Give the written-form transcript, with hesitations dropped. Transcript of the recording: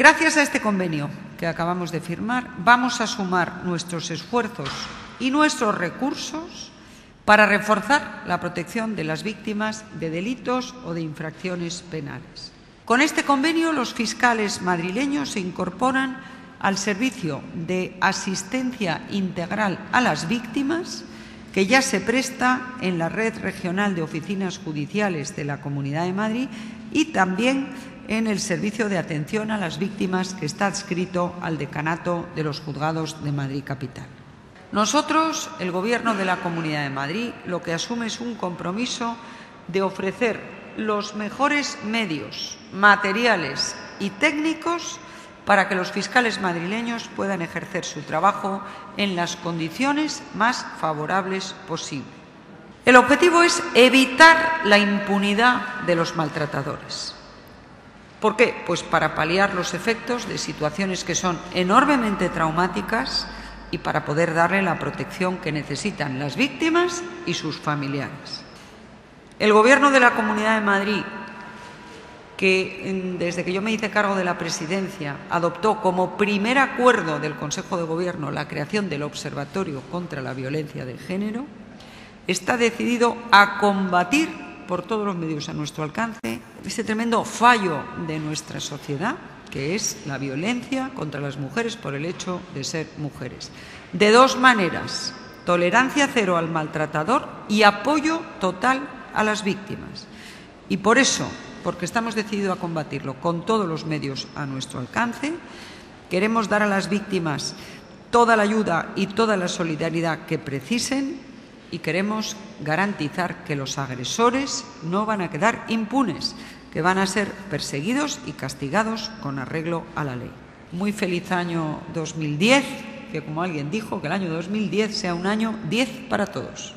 Gracias a este convenio que acabamos de firmar, vamos a sumar nuestros esfuerzos y nuestros recursos para reforzar la protección de las víctimas de delitos o de infracciones penales. Con este convenio, los fiscales madrileños se incorporan al servicio de asistencia integral a las víctimas que ya se presta en la red regional de oficinas judiciales de la Comunidad de Madrid y también en el servicio de atención a las víctimas que está adscrito al decanato de los juzgados de Madrid capital. Nosotros, el Gobierno de la Comunidad de Madrid, lo que asume es un compromiso de ofrecer los mejores medios, materiales y técnicos para que los fiscales madrileños puedan ejercer su trabajo en las condiciones más favorables posible. El objetivo es evitar la impunidad de los maltratadores. ¿Por qué? Pues para paliar los efectos de situaciones que son enormemente traumáticas y para poder darle la protección que necesitan las víctimas y sus familiares. El Gobierno de la Comunidad de Madrid, que desde que yo me hice cargo de la presidencia adoptó como primer acuerdo del Consejo de Gobierno la creación del Observatorio contra la Violencia de Género, está decidido a combatir por todos los medios a nuestro alcance este tremendo fallo de nuestra sociedad, que es la violencia contra las mujeres por el hecho de ser mujeres. De dos maneras: tolerancia cero al maltratador y apoyo total a las víctimas. Y por eso, porque estamos decididos a combatirlo con todos los medios a nuestro alcance, queremos dar a las víctimas toda la ayuda y toda la solidaridad que precisen y queremos garantizar que los agresores no van a quedar impunes, que van a ser perseguidos y castigados con arreglo a la ley. Muy feliz año 2010, que como alguien dijo, que el año 2010 sea un año 10 para todos.